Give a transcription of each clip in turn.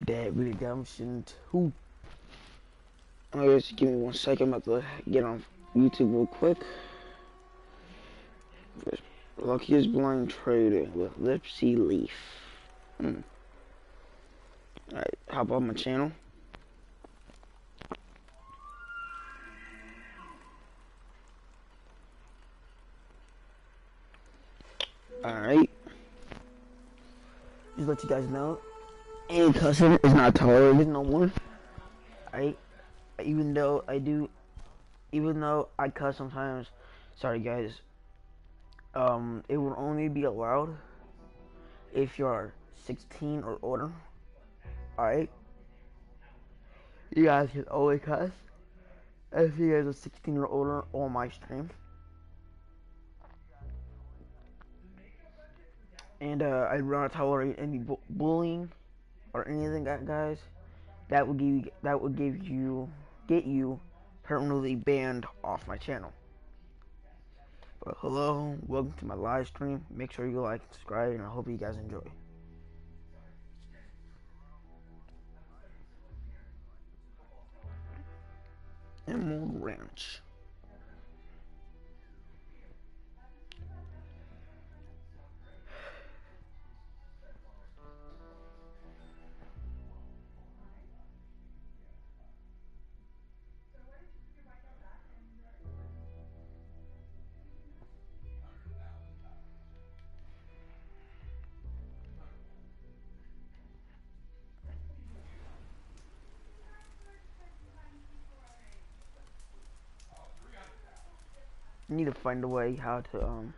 Dead Redemption 2. Oh, just give me 1 second. I'm about to get on YouTube real quick. Luckiest Blind Trader with Lipsy Leaf. Alright, hop on my channel. Alright. Just let you guys know. Any cussing is not tolerated no more. Alright. Even though I cuss sometimes, sorry guys. It will only be allowed if you're 16 or older. Alright? You guys can always cuss if you guys are 16 or older on my stream. And I do not tolerate any bullying or anything, guys. That would get you permanently banned off my channel. But hello, welcome to my live stream. Make sure you like and subscribe, and I hope you guys enjoy. Emerald Ranch. I need to find a way how to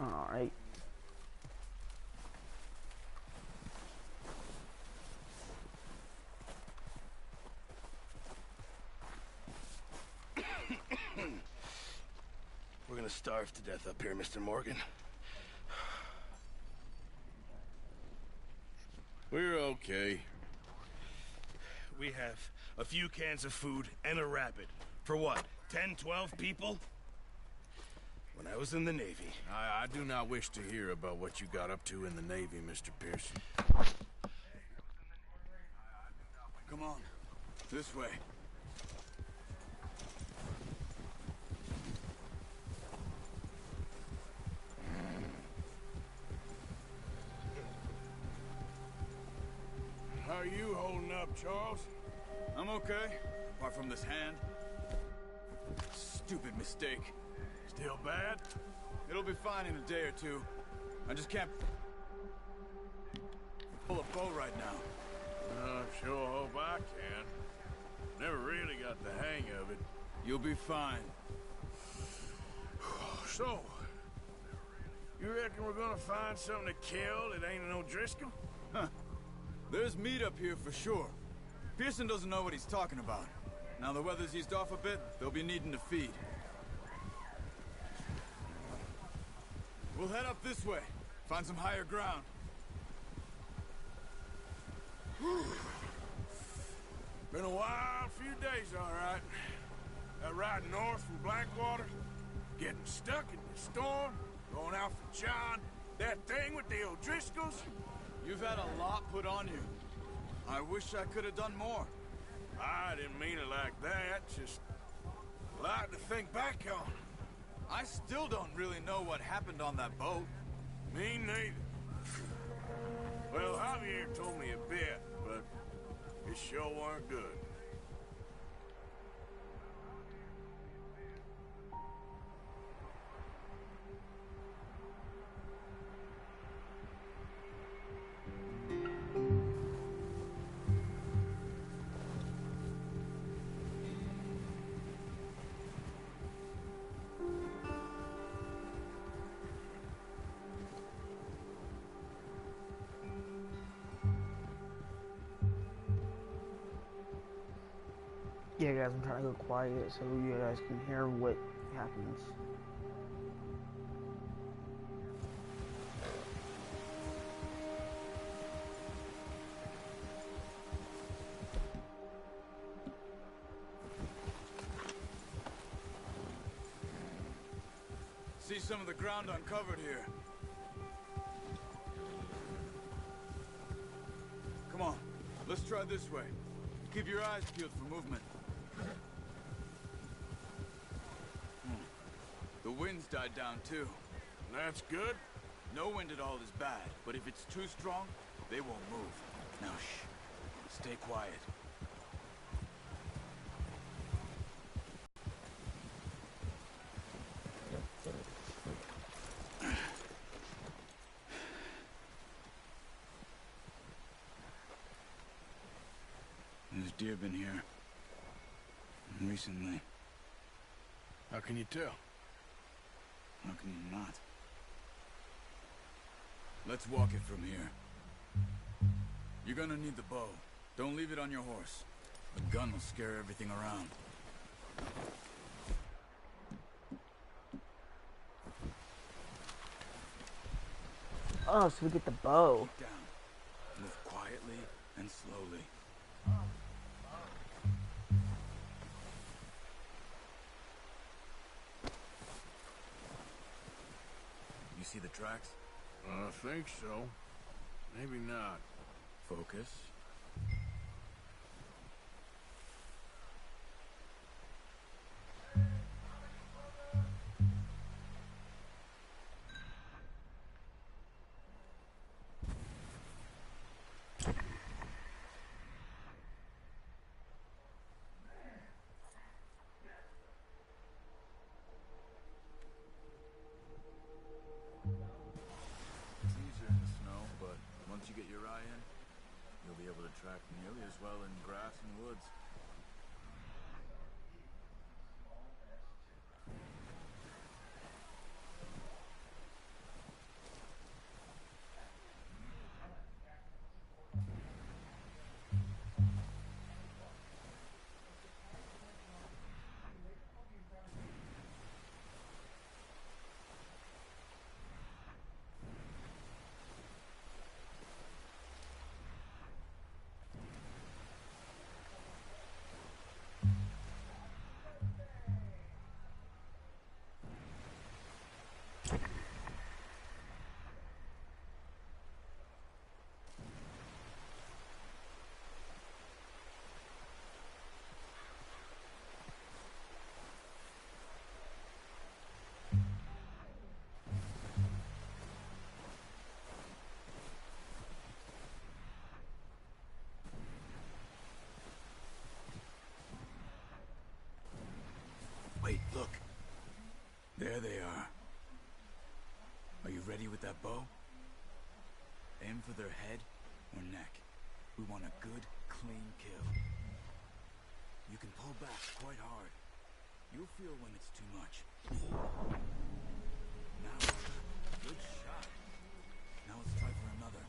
Alright. We're gonna starve to death up here, Mr. Morgan. We're okay. We have a few cans of food and a rabbit. For what, 10, 12 people? When I was in the Navy. I do not wish to hear about what you got up to in the Navy, Mr. Pearson. Come on, this way. How are you holding up, Charles? I'm okay, apart from this hand. Stupid mistake. Still bad? It'll be fine in a day or two. I just can't pull a bow right now. I sure hope I can. Never really got the hang of it. You'll be fine. So, you reckon we're gonna find something to kill that ain't an O'Driscoll? Huh. There's meat up here for sure. Pearson doesn't know what he's talking about. Now the weather's eased off a bit, they'll be needing to feed. We'll head up this way. Find some higher ground. day's all right. Riding north from Blackwater, getting stuck in the storm, going out for John, that thing with the O'Driscolls. You've had a lot put on you. I wish I could have done more. I didn't mean it like that, just a lot to think back on. I still don't really know what happened on that boat. Me neither. Well, Javier told me a bit, but it sure weren't good. Yeah, guys, I'm trying to go quiet so you guys can hear what happens. See some of the ground uncovered here. Come on, let's try this way. Keep your eyes peeled for movement. The wind's died down too. That's good. No wind at all is bad, but if it's too strong, they won't move. Now shh. Stay quiet. There's deer been here. Recently. How can you tell? How can you not? Let's walk it from here. You're gonna need the bow. Don't leave it on your horse. The gun will scare everything around. Oh, so we get the bow. Keep down. Move quietly and slowly. You see the tracks? I think so. Maybe not. Focus. It's easier in the snow, but once you get your eye in, you'll be able to track nearly as well in grass and woods. Wait, look. There they are. Are you ready with that bow? Aim for their head or neck. We want a good, clean kill. You can pull back quite hard. You'll feel when it's too much. Now, good shot. Now let's try for another.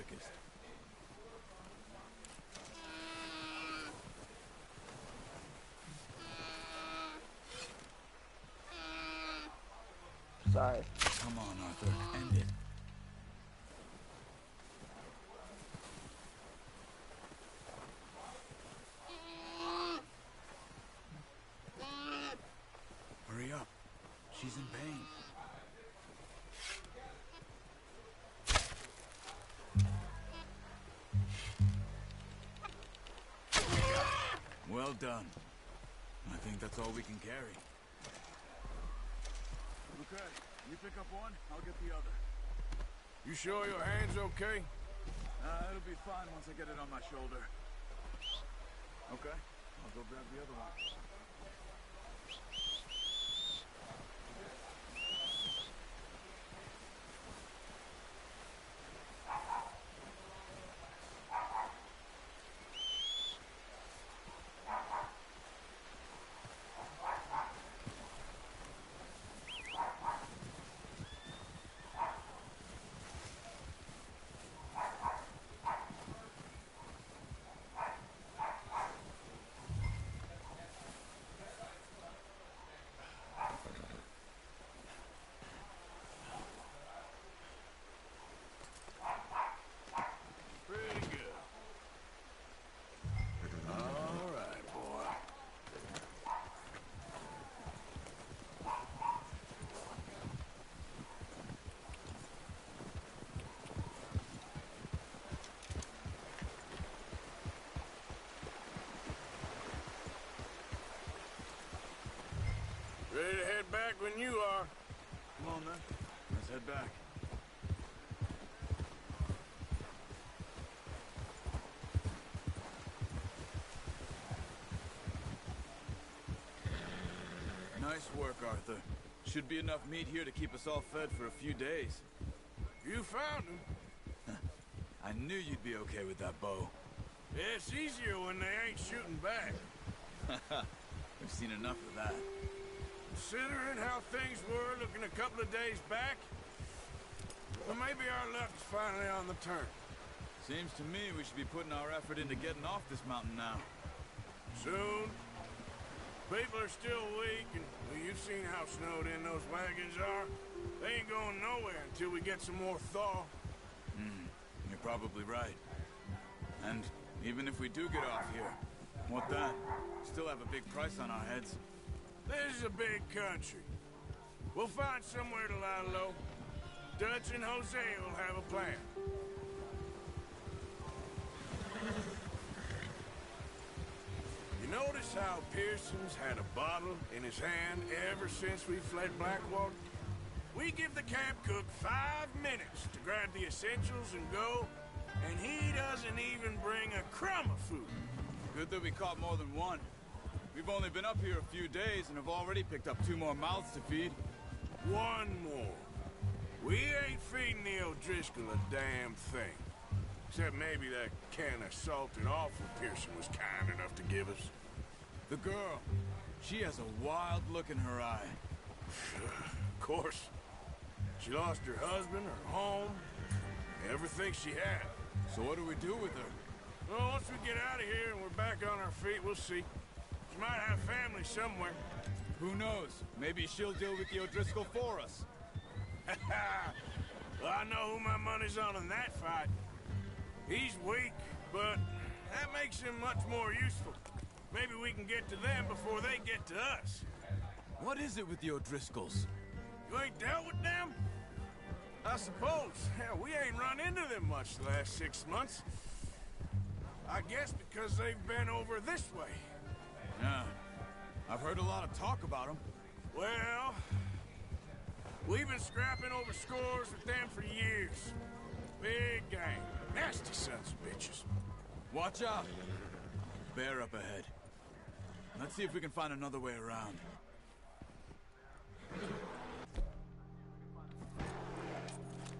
quickest. Sorry. Come on, Arthur. End it. Hurry up. She's in pain. Well done. I think that's all we can carry. Okay, you pick up one, I'll get the other. You sure your hand's okay? It'll be fine once I get it on my shoulder. Okay, I'll go grab the other one. Pretty good. All right, boy. Ready to head back when you are. Come on, then. Let's head back. Nice work, Arthur. Should be enough meat here to keep us all fed for a few days. You found him. I knew you'd be okay with that bow. It's easier when they ain't shooting back. We've seen enough of that. Considering how things were looking a couple of days back, well, maybe our luck's finally on the turn. Seems to me we should be putting our effort into getting off this mountain now. Soon. People are still weak, and well, you've seen how snowed in those wagons are. They ain't going nowhere until we get some more thaw. You're probably right. And even if we do get off here, what then? Still have a big price on our heads. This is a big country. We'll find somewhere to lie low. Dutch and Jose will have a plan. You notice how Pearson's had a bottle in his hand ever since we fled Blackwater? We give the camp cook 5 minutes to grab the essentials and go, and he doesn't even bring a crumb of food. Good that we caught more than one. We've only been up here a few days and have already picked up 2 more mouths to feed. One more. We ain't feeding the O'Driscoll a damn thing. Except maybe that can of salted offal Pearson was kind enough to give us. The girl, she has a wild look in her eye. Of course. She lost her husband, her home, everything she had. So what do we do with her? Well, once we get out of here and we're back on our feet, we'll see. She might have family somewhere. Who knows? Maybe she'll deal with the O'Driscoll for us. Well, I know who my money's on in that fight. He's weak, but that makes him much more useful. Maybe we can get to them before they get to us. What is it with the O'Driscolls? You ain't dealt with them? I suppose. Hell, we ain't run into them much the last 6 months. I guess because they've been over this way. Yeah. I've heard a lot of talk about them. Well, we've been scrapping over scores with them for years. Big gang. Nasty sons of bitches. Watch out! Bear up ahead. Let's see if we can find another way around.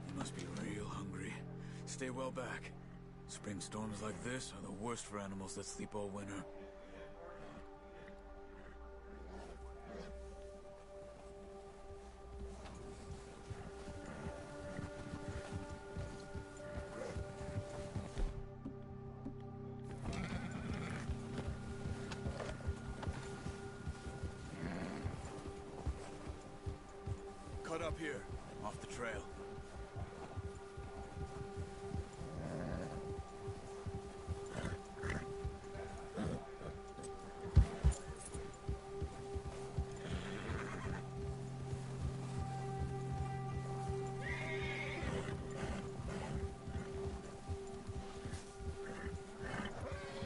You must be real hungry. Stay well back. Spring storms like this are the worst for animals that sleep all winter. trail.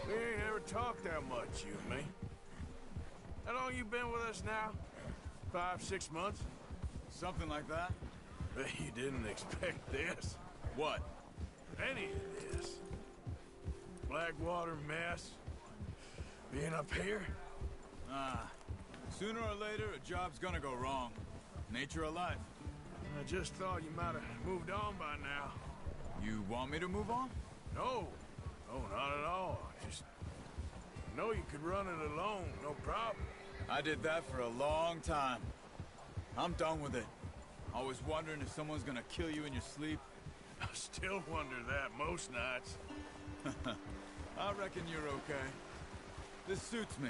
We ain't ever talked that much, you and me. How long you been with us now? 5, 6 months? Something like that? Bet you didn't expect this. What? Any of this. Blackwater mess. Being up here? Sooner or later, a job's gonna go wrong. Nature of life. I just thought you might have moved on by now. You want me to move on? No. No, not at all. Just know you could run it alone, no problem. I did that for a long time. I'm done with it. Always wondering if someone's gonna kill you in your sleep. I still wonder that most nights. I reckon you're okay. This suits me.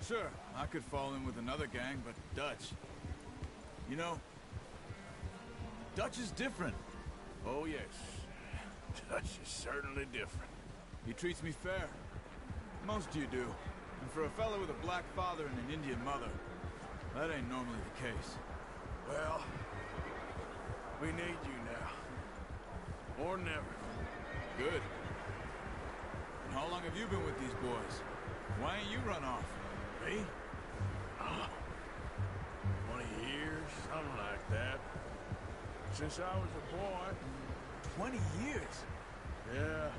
Sure, I could fall in with another gang, but Dutch... You know, Dutch is different. Oh, yes. Dutch is certainly different. He treats me fair. Most of you do. And for a fellow with a black father and an Indian mother, that ain't normally the case. Well, we need you now. Or never. Good. And how long have you been with these boys? Why ain't you run off? Me? 20 years, something like that. Since I was a boy. 20 years? Yeah.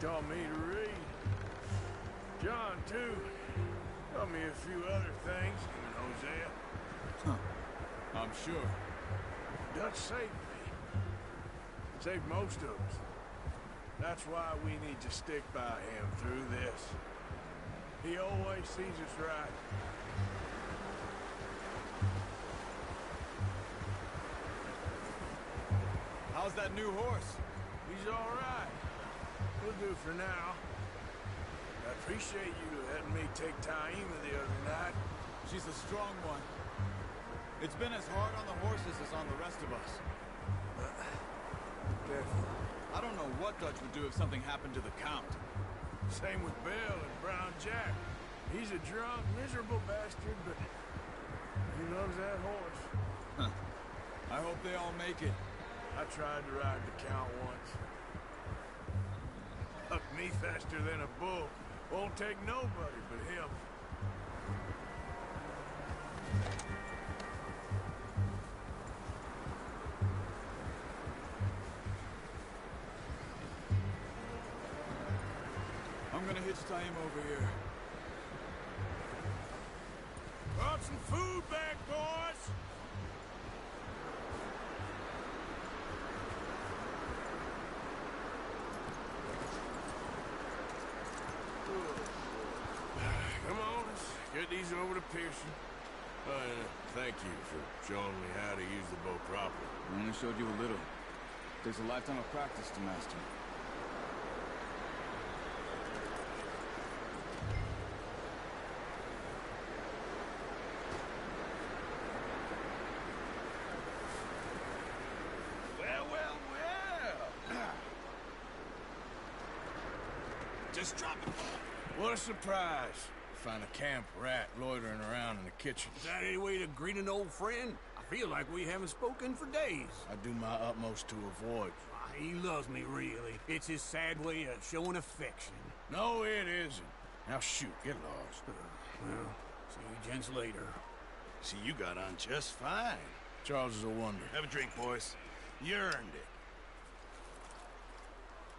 Taught me to read. John, too. Taught me a few other things. And Hosea. Huh. I'm sure. Dutch saved me. Saved most of us. That's why we need to stick by him through this. He always sees us right. How's that new horse? He's all right. We'll do for now. I appreciate you letting me take Taima the other night. She's a strong one. It's been as hard on the horses as on the rest of us. Careful. I don't know what Dutch would do if something happened to the Count. Same with Bill and Brown Jack. He's a drunk, miserable bastard, but he loves that horse. Huh. I hope they all make it. I tried to ride the Count once. Hucked me faster than a bull. Won't take nobody but him. I'm gonna hitch Taima over here. Brought some food back, boys! Come on, let's get these over to Pearson. Thank you for showing me how to use the bow properly. I only showed you a little. Takes a lifetime of practice to master. Well, well, well. Just drop it. What a surprise. Find a camp rat loitering around in the kitchen. Is that any way to greet an old friend? I feel like we haven't spoken for days. I do my utmost to avoid. He loves me, really. It's his sad way of showing affection. No, it isn't. Now shoot, get lost. Well, see you gents later. See, you got on just fine. Charles is a wonder. Have a drink, boys. You earned it.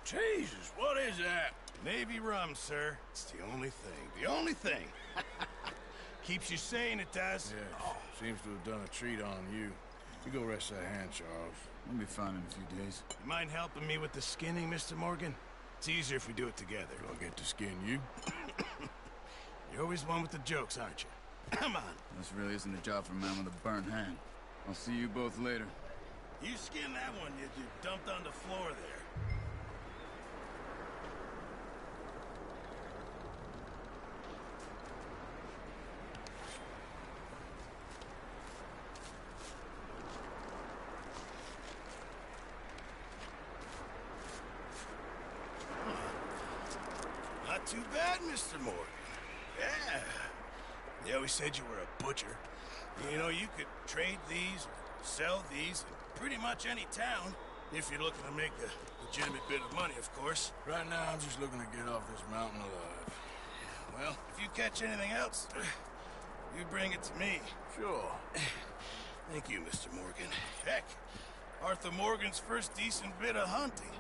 Jesus, what is that? Navy rum, sir. It's the only thing. The only thing. Keeps you sane, it does. Yeah, seems to have done a treat on you. You go rest that hand, Charles. I'll be fine in a few days. You mind helping me with the skinning, Mr. Morgan? It's easier if we do it together. Do I get to skin you? You're always one with the jokes, aren't you? Come on. This really isn't a job for a man with a burnt hand. I'll see you both later. You skin that one you dumped on the floor there. Not too bad, Mr. Morgan. Yeah. They always said you were a butcher. You know, you could trade these, or sell these in pretty much any town, if you're looking to make a legitimate bit of money, of course. Right now, I'm just looking to get off this mountain alive. Well, if you catch anything else, you bring it to me. Sure. Thank you, Mr. Morgan. Heck, Arthur Morgan's first decent bit of hunting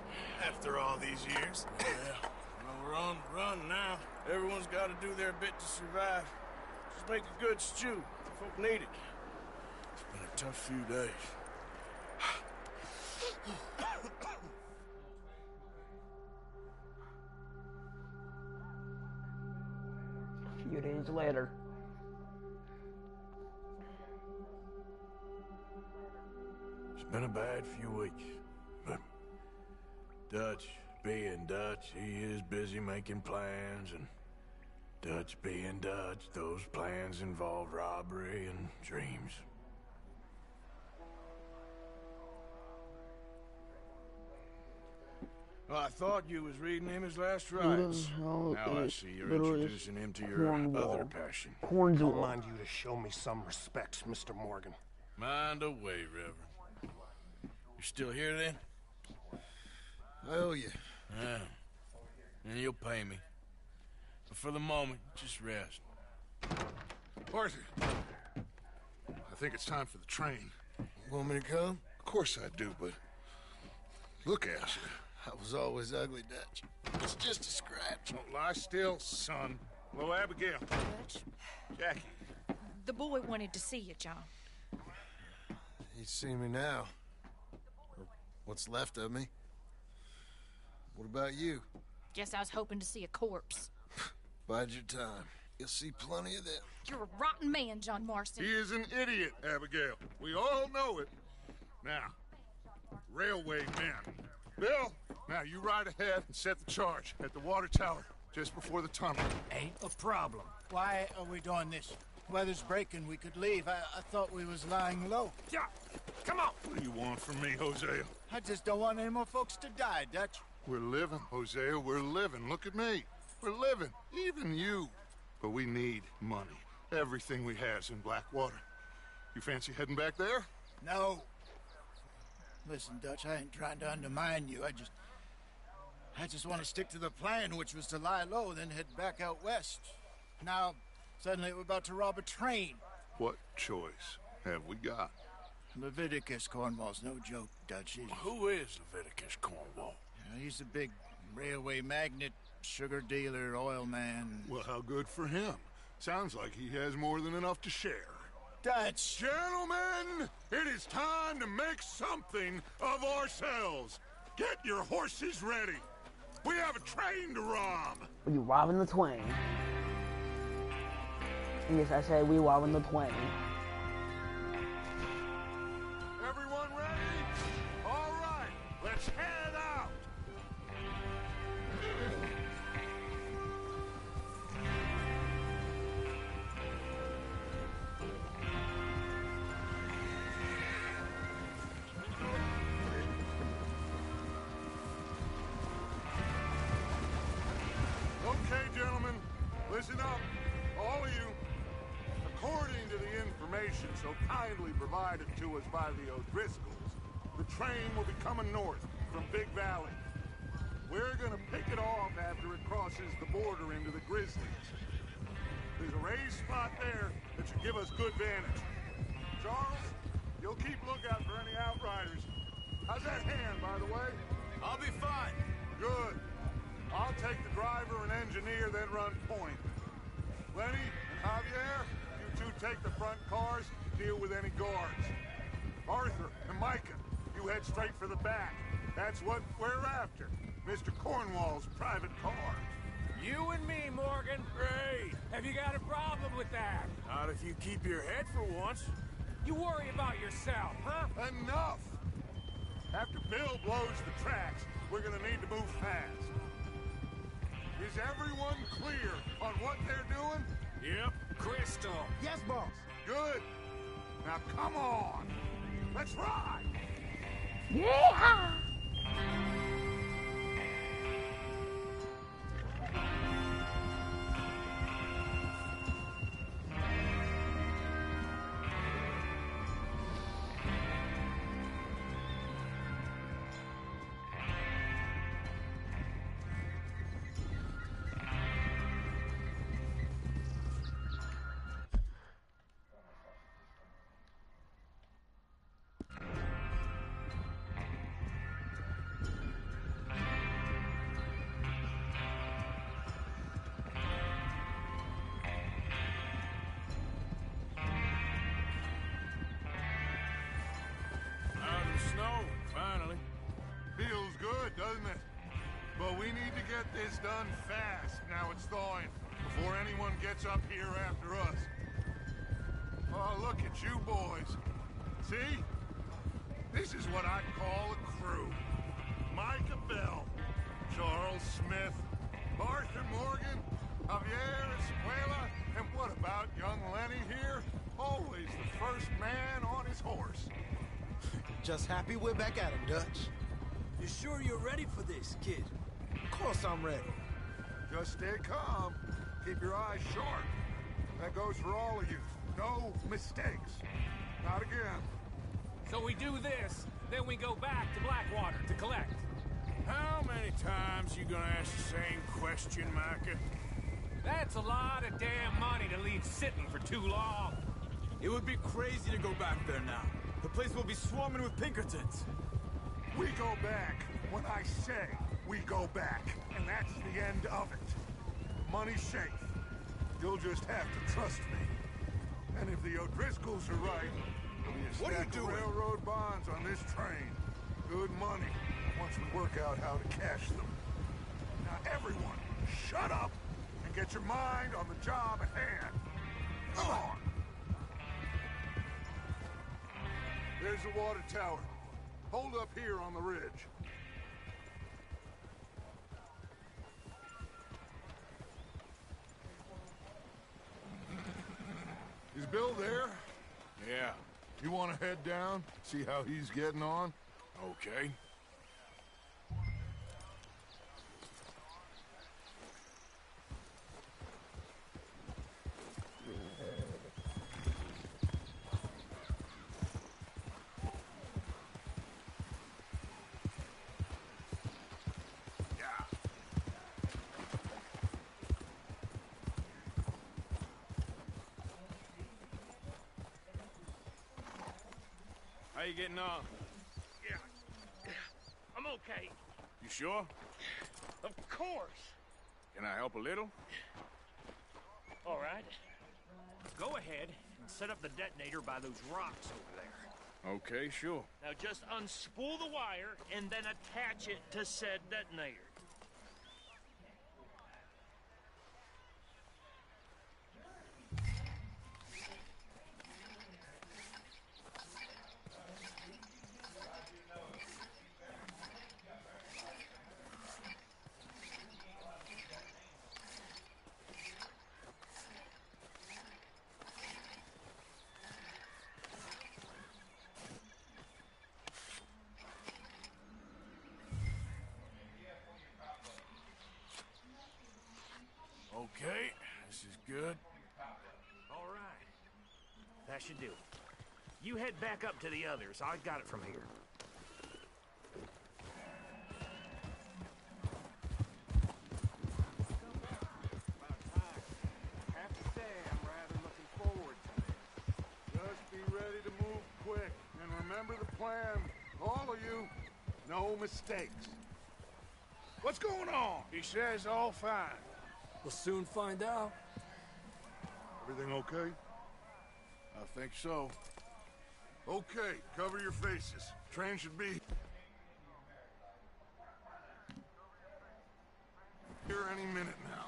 after all these years. Yeah. Well, we're on the run now. Everyone's got to do their bit to survive. Just make a good stew. Folk need it. It's been a tough few days. A few days later. It's been a bad few weeks, but Dutch being Dutch, he is busy making plans, and Dutch being Dutch, those plans involve robbery and dreams. Well, I thought you was reading him his last rites. Now I see you're introducing him to your other passion. I Cornwall. mind you to show me some respect, Mr. Morgan. Mind away, Reverend. You still here, then? I owe you. Yeah. And you'll pay me. But for the moment, just rest. Arthur, I think it's time for the train. Want me to come? Of course I do, but look at you. I was always ugly, Dutch. It's just a scratch. Don't lie still, son. Hello, Abigail. Dutch, Jackie. the boy wanted to see you, John. He's seen me now. Or what's left of me. What about you? Guess I was hoping to see a corpse. Bide your time. You'll see plenty of them. You're a rotten man, John Marston. He is an idiot, Abigail. We all know it. Now, railway men. Bill, now you ride ahead and set the charge at the water tower just before the tunnel. Ain't a problem. Why are we doing this? Weather's breaking. We could leave. I thought we was lying low. Yeah, come on. What do you want from me, Hosea? I just don't want any more folks to die, Dutch. We're living, Hosea. We're living. Look at me. We're living. Even you. But we need money. Everything we has in Blackwater. You fancy heading back there? No. Listen, Dutch, I ain't trying to undermine you. I just want to stick to the plan, which was to lie low, then head back out west. Now, suddenly we're about to rob a train. What choice have we got? Leviticus Cornwall's no joke, Dutch. Who is Leviticus Cornwall? He's a big railway magnate, sugar dealer, oil man. Well, how good for him. Sounds like he has more than enough to share. Dutch! Gentlemen, it is time to make something of ourselves. Get your horses ready. We have a train to rob. We robbing the twain. Yes, I said we robbing the twain. Everyone ready? All right, let's head out. Okay, gentlemen, listen up, all of you. According to the information so kindly provided to us by the O'Driscolls, the train will be coming north from Big Valley. We're gonna pick it off after it crosses the border into the Grizzlies. There's a raised spot there that should give us good vantage. Charles, you'll keep lookout for any outriders. How's that hand, by the way? I'll be fine. Good. I'll take the driver and engineer, then run point. Lenny and Javier, you two take the front cars, deal with any guards. Arthur and Micah, you head straight for the back. That's what we're after. Mr. Cornwall's private car. You and me, Morgan. Great. Have you got a problem with that? Not if you keep your head for once. You worry about yourself, huh? Enough! After Bill blows the tracks, we're gonna need to move fast. Is everyone clear on what they're doing? Yep. Crystal. Yes, boss. Good. Now come on. Let's ride. Yeah! doesn't it? But we need to get this done fast, now it's thawing, before anyone gets up here after us. Oh, look at you boys. See? This is what I'd call a crew. Micah Bell, Charles Smith, Arthur Morgan, Javier Escuela, and what about young Lenny here? Always the first man on his horse. Just happy we're back at him, Dutch. You sure you're ready for this, kid? Of course I'm ready. Just stay calm. Keep your eyes sharp. That goes for all of you. No mistakes. Not again. So we do this, then we go back to Blackwater to collect. How many times you gonna ask the same question, Micah? That's a lot of damn money to leave sitting for too long. It would be crazy to go back there now. The place will be swarming with Pinkertons. We go back when I say we go back, and that's the end of it. Money's safe. You'll just have to trust me. And if the O'Driscolls are right, there'll be a stack of railroad bonds on this train. Good money, once we work out how to cash them. Now everyone, shut up and get your mind on the job at hand. Come on. There's the water tower. Hold up here on the ridge. Is Bill there? Yeah. You want to head down, see how he's getting on? Okay. How you getting on? Yeah. I'm okay. You sure? Of course. Can I help a little? All right. Go ahead and set up the detonator by those rocks over there. Okay, sure. Now just unspool the wire and then attach it to said detonator. Okay, this is good. All right. That should do it. You head back up to the others. I got it from here. I have to say, I'm rather looking forward to this. Just be ready to move quick, and remember the plan. All of you, no mistakes. What's going on? He says all fine. We'll soon find out. Everything okay? I think so. Okay, cover your faces. Train should be here any minute now.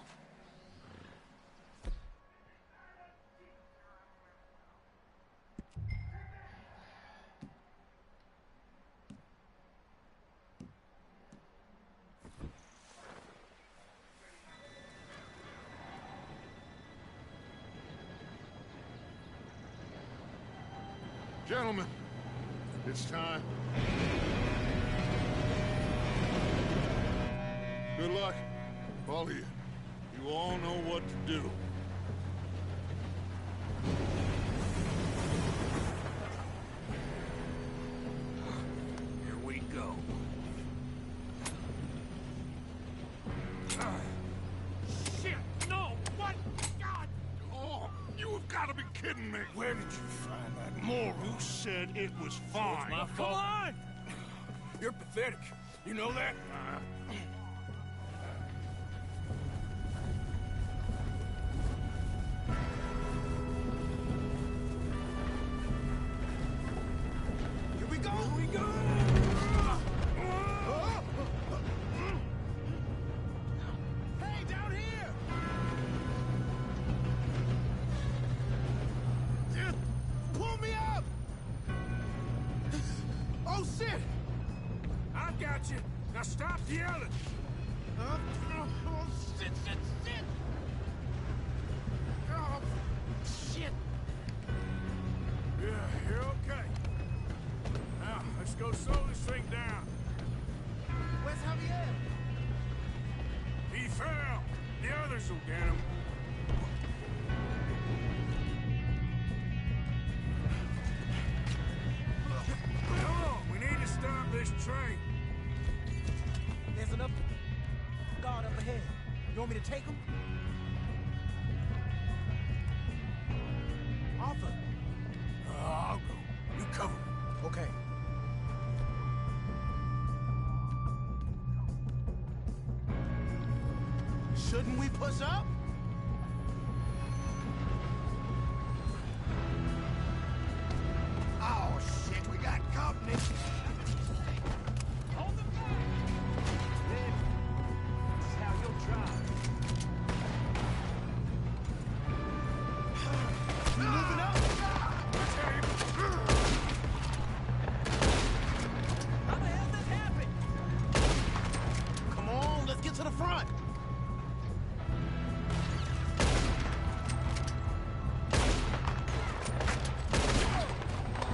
Gentlemen, it's time. Good luck, all of you. You all know what to do. Here we go. Shit! No! What? God! Oh, you have got to be kidding me. Where did you find that moral? Who said it was fine? My Come fault. on! You're pathetic. You know that? Here we go! Here we go! The other! Oh, shit! Oh, shit! Yeah, you're okay. Now, let's go slow this thing down. Where's Javier? He fell. The others will get him. Come on, we need to stop this train. There's enough guard up ahead. You want me to take him? Arthur. I'll go. You cover me. Okay. Shouldn't we push up? Oh, shit, we got company. Hold them back! Liv, this is how you'll drive. Moving up. How the hell this happened? Come on, let's get to the front.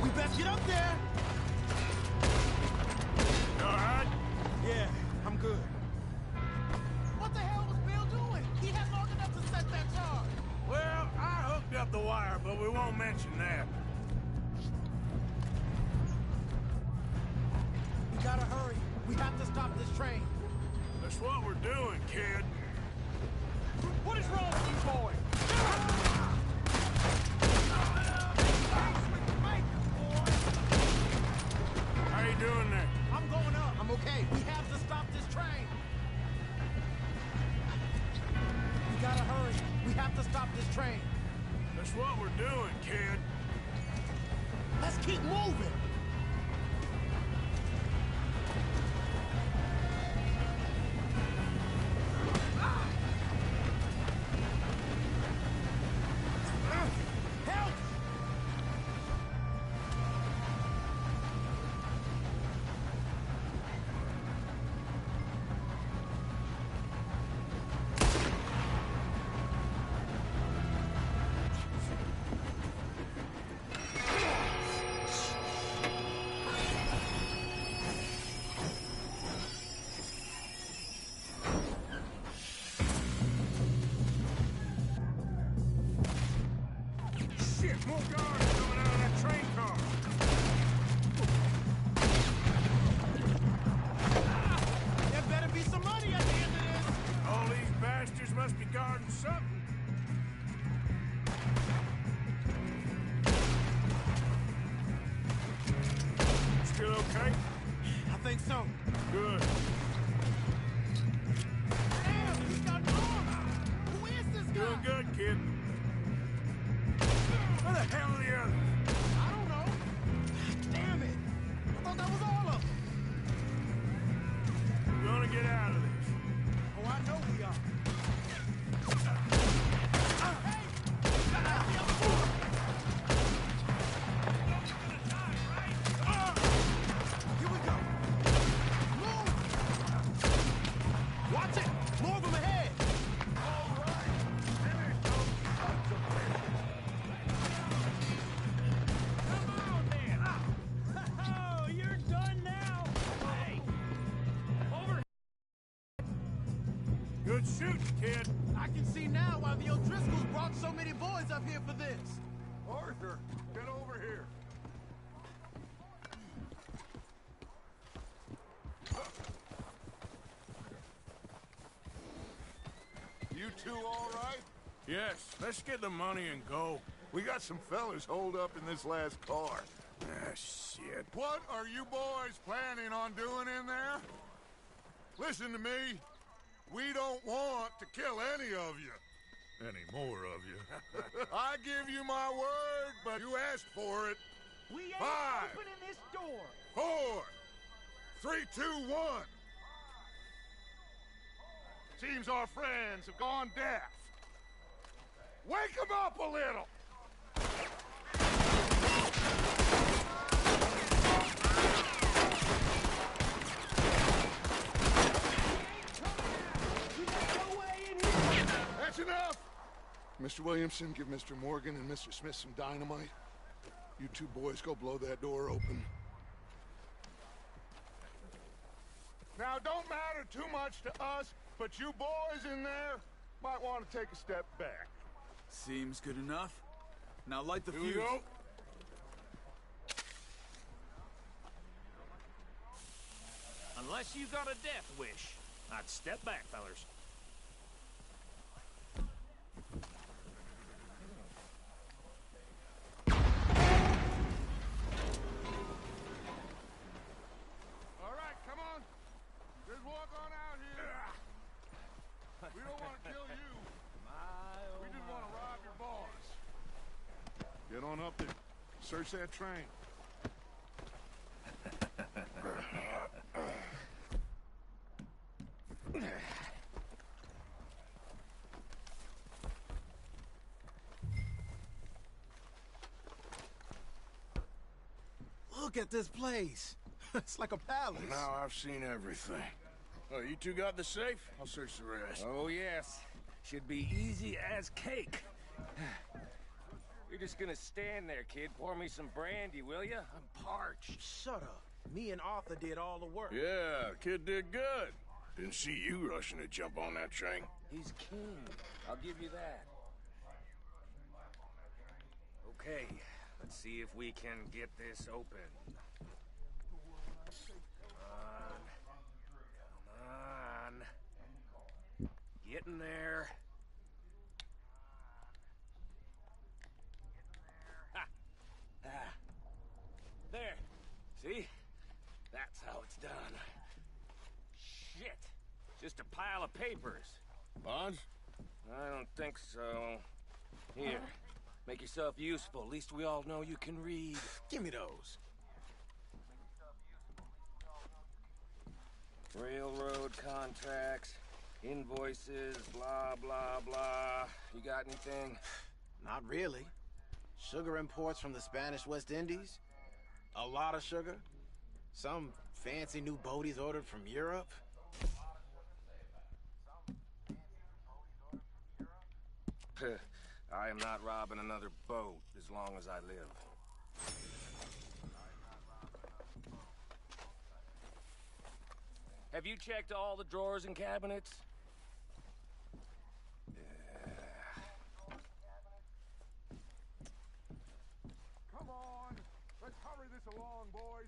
We best get up there. You all right? Yeah, I'm good. What the hell was Bill doing? He had long enough to set that charge. Well, I hooked up the wire, but we won't mention that. We gotta hurry. We have to stop this train. That's what we're doing, kid. What is wrong with you boys? How you doing there? I'm going up. I'm okay. We have to stop this train. We gotta hurry. We have to stop this train. That's what we're doing, kid. Let's keep moving. Help! Shit, more guards coming out of that train car. There better be some money at the end of this. All these bastards must be guarding something. Still okay? I think so. Good. Damn, he's got arms. Who is this guy? Doing good, kid. Where the hell are the others? I don't know. Damn it. I thought that was all of them. We're gonna get out of this. Oh, I know we are. Hey! Here we go. Move! Watch it! More of them ahead! Come on, then! Oh, you're done now! Hey! Over! Good shooting, kid. I can see now why the O'Driscolls brought so many boys up here for this. Arthur, get over here. You two all right? Yes, let's get the money and go. We got some fellas holed up in this last car. Ah, shit. What are you boys planning on doing in there? Listen to me. We don't want to kill any of you. Any more of you. I give you my word, but you asked for it. We ain't 5, opening this door! 4, 3, 2, 1. Seems our friends have gone deaf. Wake them up a little! Mr. Williamson, give Mr. Morgan and Mr. Smith some dynamite. You two boys go blow that door open. Now, don't matter too much to us, but you boys in there might want to take a step back. Seems good enough. Now light the Here we fuse. go. Unless you got a death wish, I'd step back, fellers. All right, come on. Just walk on out here. We don't want to kill you. We just want to rob your boss. Get on up there. Search that train. Look at this place. It's like a palace. Now I've seen everything. Oh, you two got the safe? I'll search the rest. Oh, yes. Should be easy as cake. You're just gonna stand there, kid. Pour me some brandy, will ya? I'm parched. Shut up. Me and Arthur did all the work. Yeah, kid did good. Didn't see you rushing to jump on that train. He's keen. I'll give you that. Okay, let's see if we can get this open. Come on. Getting there. Ha! Ah. There. See? That's how it's done. Shit. Just a pile of papers. Bonds? I don't think so. Here. Make yourself useful. At least we all know you can read. Give me those. Railroad contracts, invoices, blah, blah, blah. You got anything? Not really. Sugar imports from the Spanish West Indies. A lot of sugar. Some fancy new boat he's ordered from Europe. I am not robbing another boat as long as I live. Have you checked all the drawers and cabinets? Come on. Let's hurry this along, boys.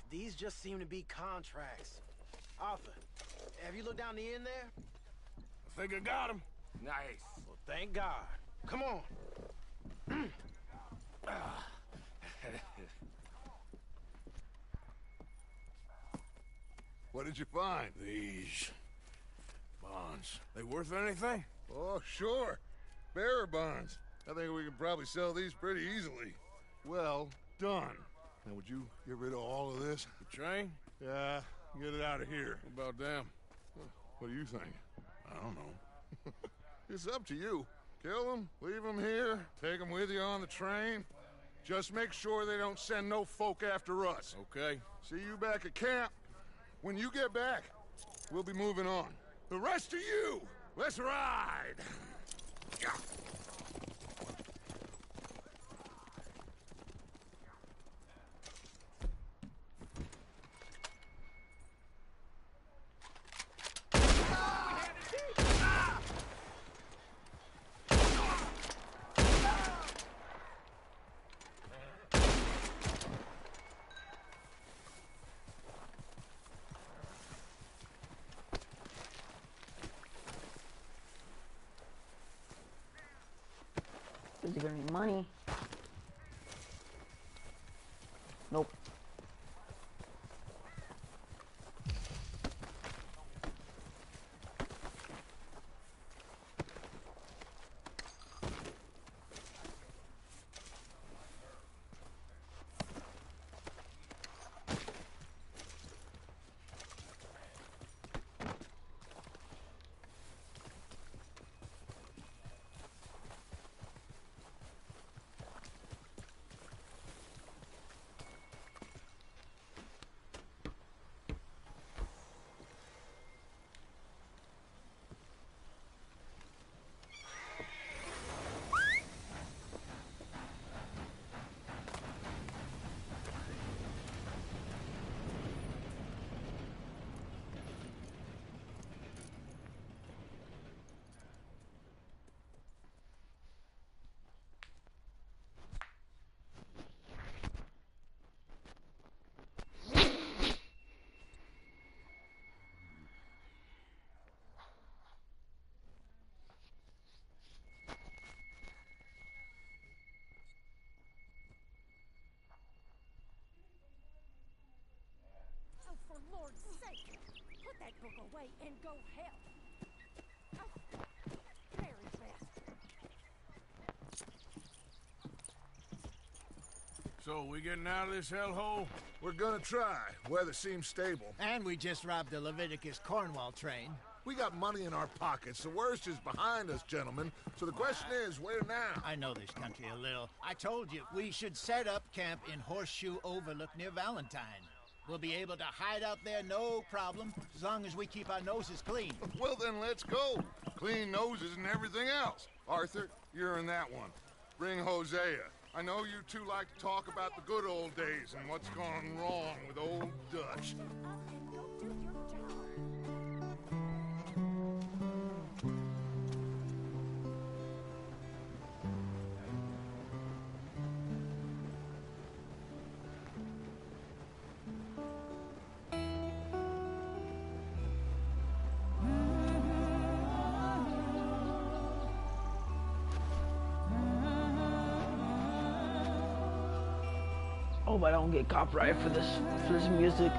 These just seem to be contracts. Arthur, have you looked down the end there? I think I got him. Nice. Well, thank God. Come on. What did you find? These bonds. They worth anything? Oh, sure. Bearer bonds. I think we can probably sell these pretty easily. Well done. Now, would you get rid of all of this? The train? Yeah, get it out of here. What about them? What do you think? I don't know. It's up to you. Kill them, leave them here, take them with you on the train. Just make sure they don't send no folk after us. Okay. See you back at camp. When you get back, we'll be moving on. The rest of you, let's ride! Is he gonna need money? Nope. away and go help. Oh, very best. So, we getting out of this hellhole? We're gonna try. Weather seems stable. And we just robbed the Leviticus Cornwall train. We got money in our pockets. The worst is behind us, gentlemen. So the question is, where now? I know this country a little. I told you, we should set up camp in Horseshoe Overlook near Valentine. We'll be able to hide out there no problem, as long as we keep our noses clean. Well, then let's go. Clean noses and everything else. Arthur, you're in that one. Bring Hosea. I know you two like to talk about the good old days and what's gone wrong with old Dutch. Hope I don't get copyright for this music.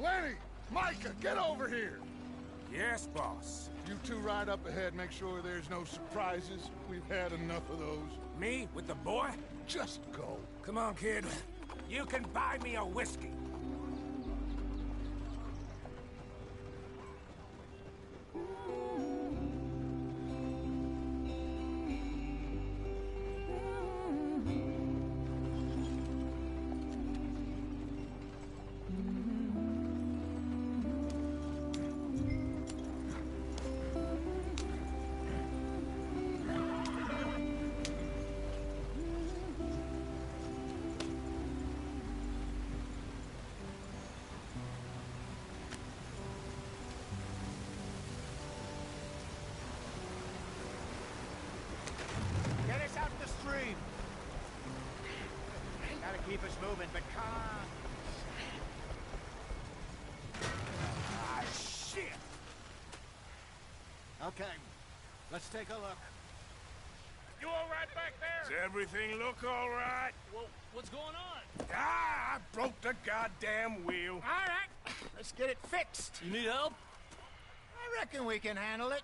Lenny! Micah, get over here! Yes, boss. You two ride up ahead, make sure there's no surprises. We've had enough of those. Me? With the boy? Just go. Come on, kid. You can buy me a whiskey. Keep us moving, but come on. Ah, shit! Okay, let's take a look. You all right back Does there? everything look all right? Well, what's going on? Ah, I broke the goddamn wheel. All right, let's get it fixed. You need help? I reckon we can handle it.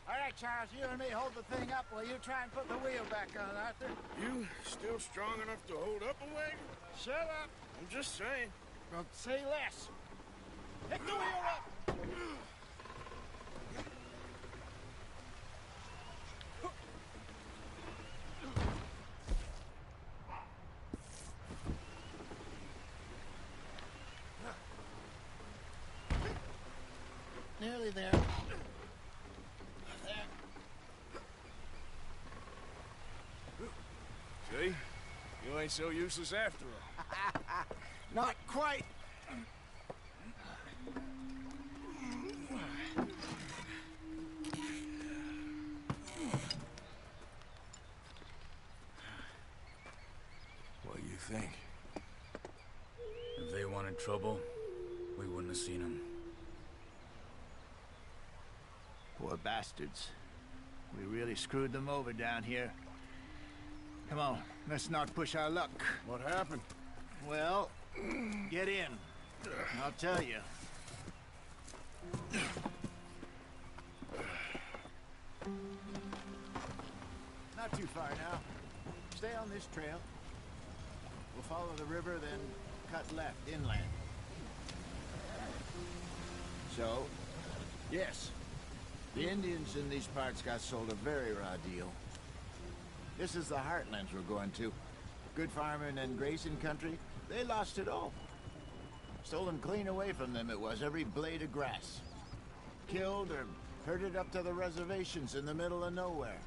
All right, Charles, you and me hold the thing up while you try and put the wheel back on, Arthur. You still strong enough to hold up a wagon? Shut up. I'm just saying. Don't say less. Pick the wheel up. Nearly there. See? You ain't so useless after all. Not quite. What do you think? If they wanted trouble, we wouldn't have seen them. Poor bastards. We really screwed them over down here. Come on, let's not push our luck. What happened? Well, get in. I'll tell you. Not too far now. Stay on this trail. We'll follow the river, then cut left inland. So, yes, the Indians in these parts got sold a very raw deal. This is the heartlands we're going to. Good farming and grazing country, they lost it all. Stolen clean away from them it was, every blade of grass. Killed or herded up to the reservations in the middle of nowhere.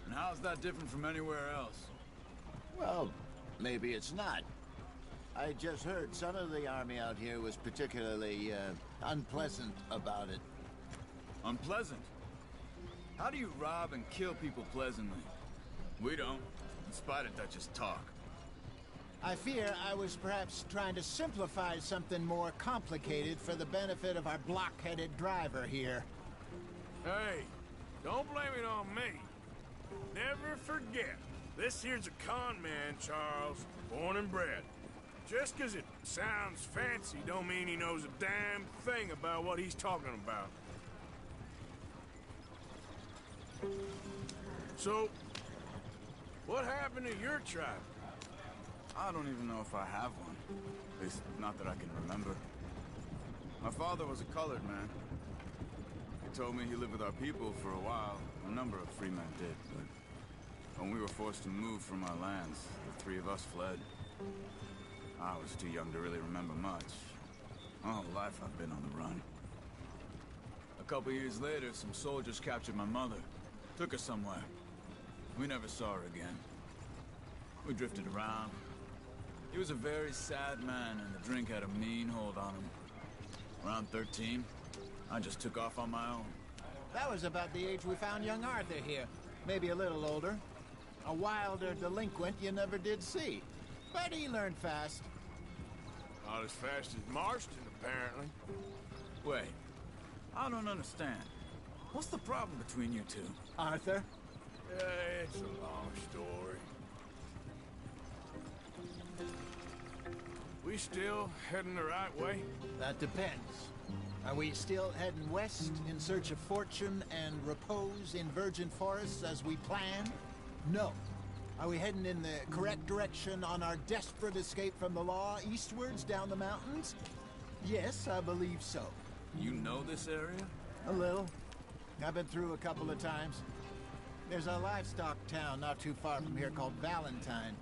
And how's that different from anywhere else? Well, maybe it's not. I just heard some of the army out here was particularly, unpleasant about it. Unpleasant? How do you rob and kill people pleasantly? We don't, in spite of Dutch's talk. I fear I was perhaps trying to simplify something more complicated for the benefit of our block-headed driver here. Hey, don't blame it on me. Never forget, this here's a con man, Charles, born and bred. Just 'cause it sounds fancy don't mean he knows a damn thing about what he's talking about. So, what happened to your tribe? I don't even know if I have one. At least, not that I can remember. My father was a colored man. He told me he lived with our people for a while. A number of free men did, but when we were forced to move from our lands, the three of us fled. I was too young to really remember much. My whole life I've been on the run. A couple years later, some soldiers captured my mother. Took her somewhere. We never saw her again. We drifted around. He was a very sad man, and the drink had a mean hold on him. Around 13, I just took off on my own. That was about the age we found young Arthur here. Maybe a little older. A wilder delinquent you never did see. But he learned fast. Not as fast as Marston, apparently. Wait, I don't understand. What's the problem between you two? Arthur? It's a long story. We still heading the right way? That depends. Are we still heading west in search of fortune and repose in virgin forests as we planned? No. Are we heading in the correct direction on our desperate escape from the law eastwards down the mountains? Yes, I believe so. You know this area? A little. I've been through a couple of times. There's a livestock town not too far from here called Valentine.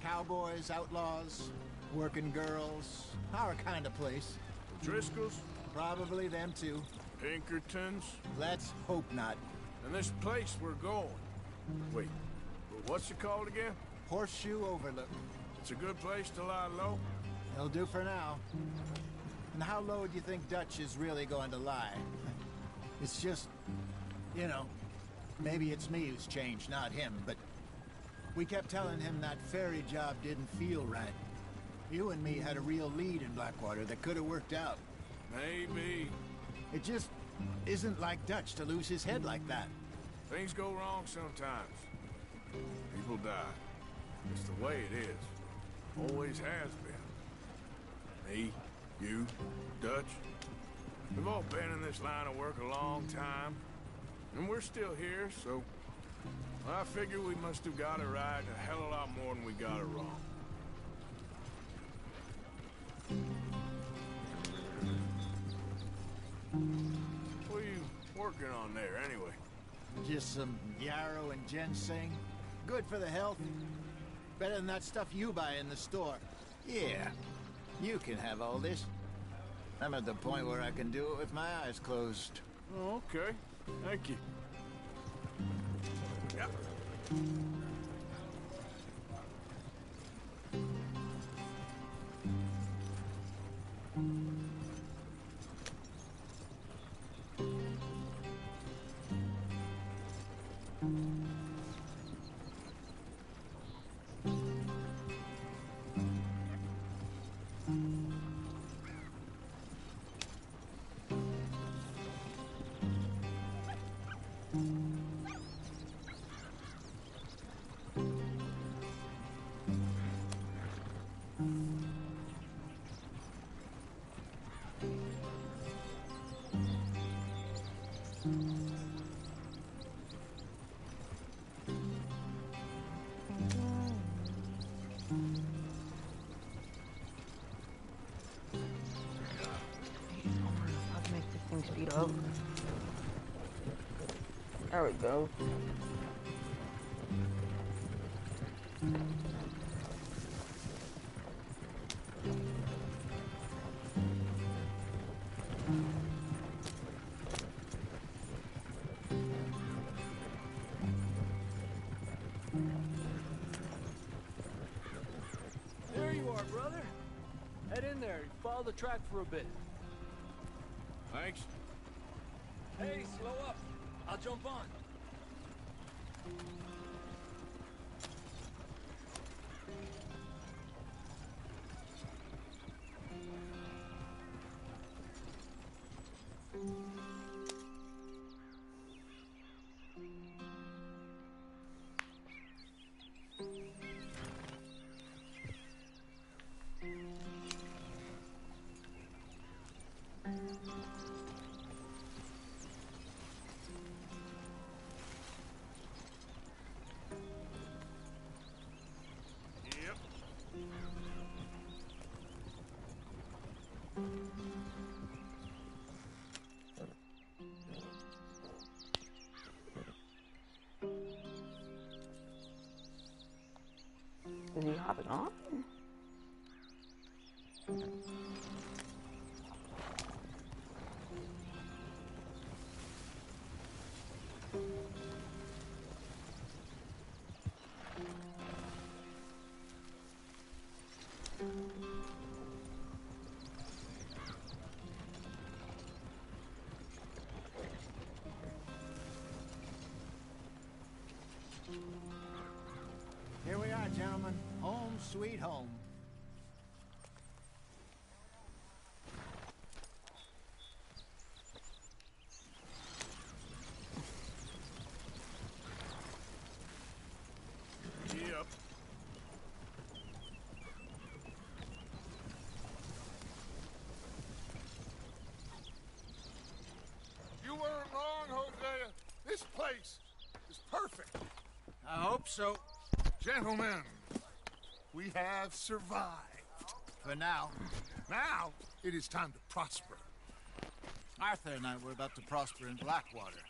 Cowboys, outlaws, working girls, our kind of place. Driscolls? Probably them too. Pinkertons? Let's hope not. And this place we're going. Wait, what's it called again? Horseshoe Overlook. It's a good place to lie low? It'll do for now. And how low do you think Dutch is really going to lie? It's just, you know, maybe it's me who's changed, not him, but we kept telling him that ferry job didn't feel right. You and me had a real lead in Blackwater that could have worked out. Maybe. It just isn't like Dutch to lose his head like that. Things go wrong sometimes. People die. It's the way it is. Always has been. Me, you, Dutch. We've all been in this line of work a long time. And we're still here, so I figure we must have got it right a hell of a lot more than we got it wrong. What are you working on there, anyway? Just some yarrow and ginseng. Good for the health. Better than that stuff you buy in the store. Yeah, you can have all this. I'm at the point where I can do it with my eyes closed. Oh, okay. Thank you. Yep. Speed up. There we go. there. Follow the track for a bit. Thanks. Hey, slow up. I'll jump on. Is he hopping on? Here we are, gentlemen. Home sweet home. Yep. You weren't wrong, Hosea. This place is perfect. I hope so. Gentlemen, we have survived. For now. Now, it is time to prosper. Arthur and I were about to prosper in Blackwater.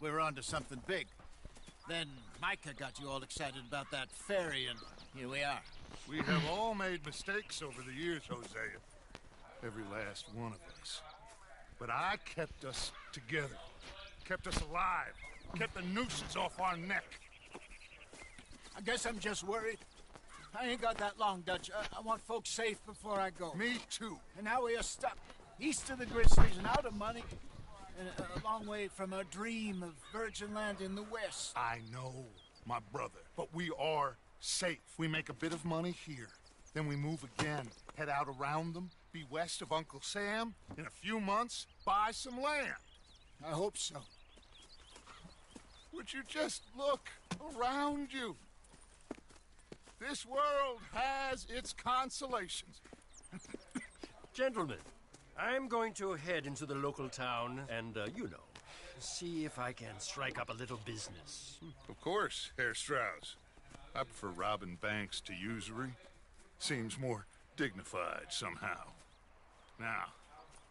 We were onto something big. Then Micah got you all excited about that ferry, and here we are. We have all made mistakes over the years, Hosea. Every last one of us. But I kept us together. Kept us alive. Kept the nooses off our neck. I guess I'm just worried. I ain't got that long, Dutch. I want folks safe before I go. Me too. And now we are stuck east of the Grizzlies and out of money. And a long way from a dream of virgin land in the west. I know, my brother. But we are safe. We make a bit of money here. Then we move again. Head out around them. Be west of Uncle Sam. In a few months, buy some land. I hope so. Would you just look around you? This world has its consolations. Gentlemen, I'm going to head into the local town and, see if I can strike up a little business. Of course, Herr Strauss. I prefer robbing banks to usury. Seems more dignified somehow. Now,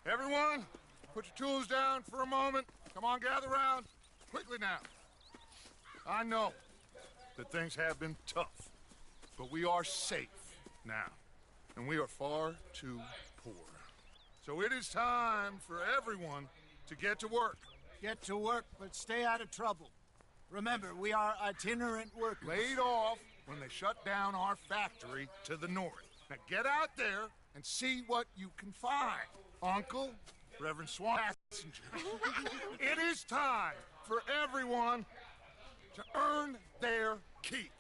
everyone, put your tools down for a moment. Come on, gather round. Quickly now. I know that things have been tough, but we are safe now, and we are far too poor. So it is time for everyone to get to work. Get to work, but stay out of trouble. Remember, we are itinerant workers. Laid off when they shut down our factory to the north. Now get out there and see what you can find. Uncle, Reverend Swan, passenger. It is time for everyone to earn their keep.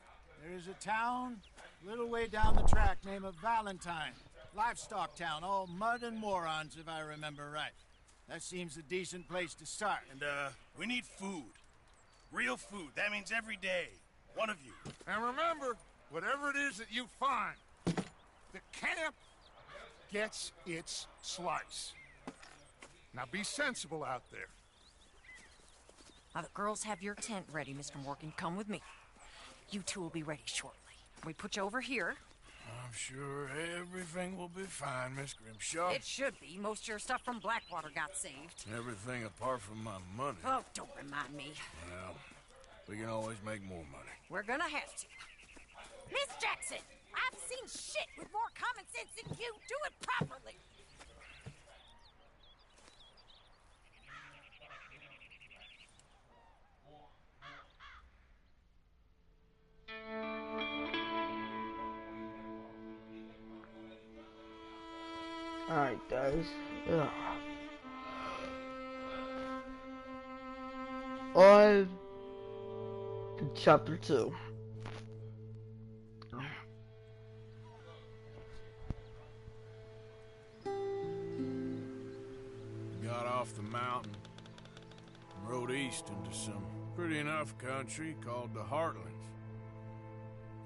There is a town a little way down the track named Valentine. Livestock town, all mud and morons, if I remember right. That seems a decent place to start. And, we need food. Real food. That means every day. One of you. And remember, whatever it is that you find, the camp gets its slice. Now be sensible out there. Now the girls have your tent ready, Mr. Morgan. Come with me. You two will be ready shortly. We put you over here. I'm sure everything will be fine, Miss Grimshaw. It should be. Most of your stuff from Blackwater got saved. Everything apart from my money. Oh, don't remind me. Well, we can always make more money. We're gonna have to. Miss Jackson, I've seen shit with more common sense than you. Do it properly. Alright, guys. Ugh. On to chapter 2. Got off the mountain, rode east into some pretty enough country called the Heartlands.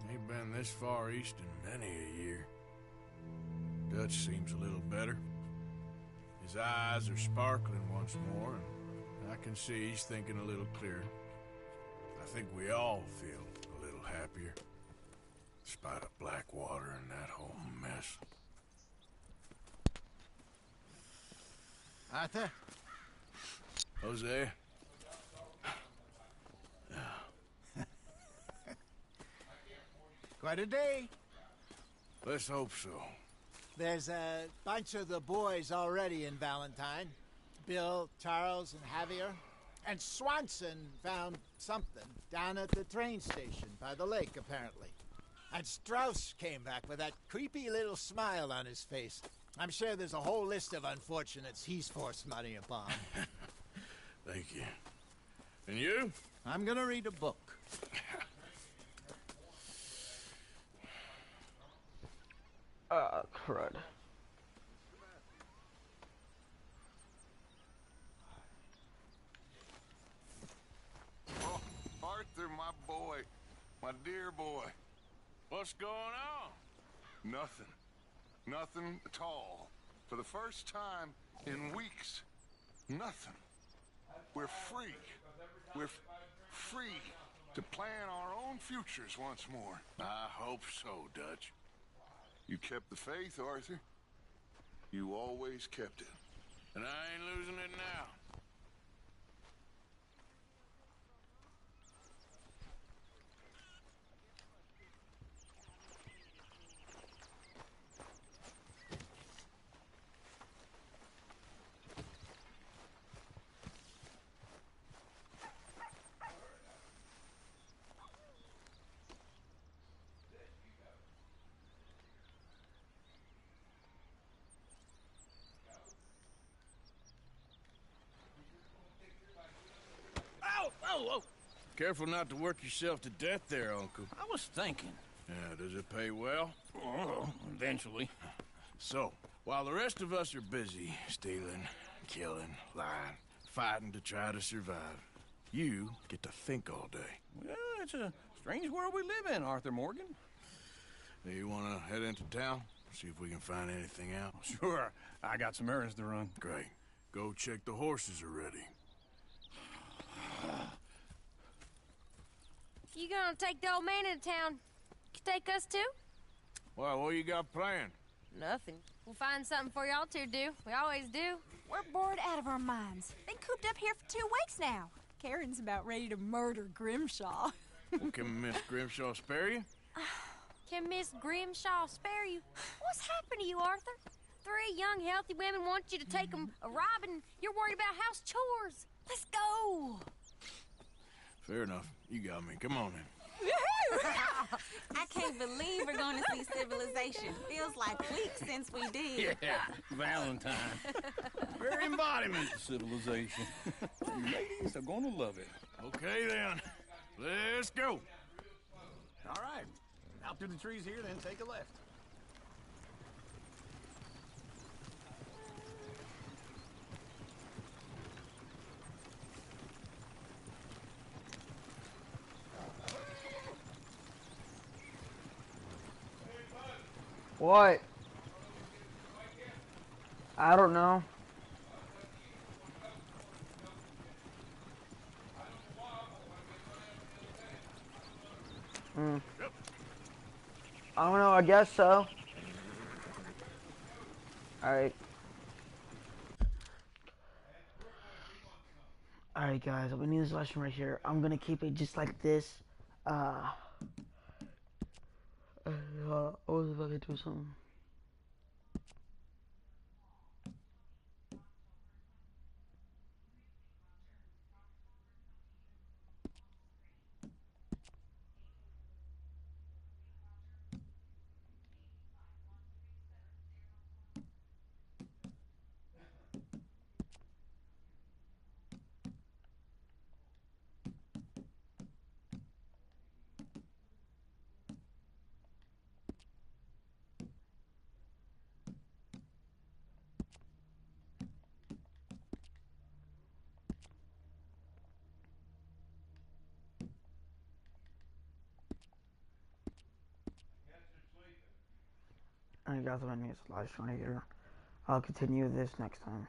Ain't been this far east in many a year. Dutch seems a little better. His eyes are sparkling once more, and I can see he's thinking a little clearer. I think we all feel a little happier, despite of Blackwater and that whole mess. Arthur? Jose? Quite a day. Let's hope so. There's a bunch of the boys already in Valentine. Bill, Charles, and Javier. And Swanson found something down at the train station by the lake, apparently. And Strauss came back with that creepy little smile on his face. I'm sure there's a whole list of unfortunates he's forced money upon. Thank you. And you? I'm gonna read a book. Crud. Oh, Arthur, my boy. My dear boy. What's going on? Nothing. Nothing at all. For the first time in weeks. Nothing. We're free. We're free to plan our own futures once more. I hope so, Dutch. You kept the faith, Arthur. You always kept it. And I ain't losing it now. Whoa! Careful not to work yourself to death there, Uncle. I was thinking. Yeah, does it pay well? Oh, eventually. So, while the rest of us are busy stealing, killing, lying, fighting to try to survive, you get to think all day. Well, it's a strange world we live in, Arthur Morgan. Hey, you want to head into town? See if we can find anything out? Sure. I got some errands to run. Great. Go check the horses are ready. You gonna take the old man into town? You take us too? Well, what you got planned? Nothing. We'll find something for y'all to do. We always do. We're bored out of our minds. Been cooped up here for 2 weeks now. Karen's about ready to murder Grimshaw. Well, can Miss Grimshaw spare you? Can Miss Grimshaw spare you? What's happened to you, Arthur? 3 young, healthy women want you to take them a robbing. You're worried about house chores. Let's go. Fair enough. You got me. Come on in. I can't believe we're going to see civilization. Feels like weeks since we did. Yeah, Valentine. Very embodiment of civilization. You ladies are going to love it. Okay, then. Let's go. All right. Out through the trees here, then take a left. What? I don't know. I don't know, I guess so. Alright. Alright guys, I'm gonna need this lesson right here. I'm gonna keep it just like this. I was about to do something. And you guys, my name is Elijah here. I'll continue this next time.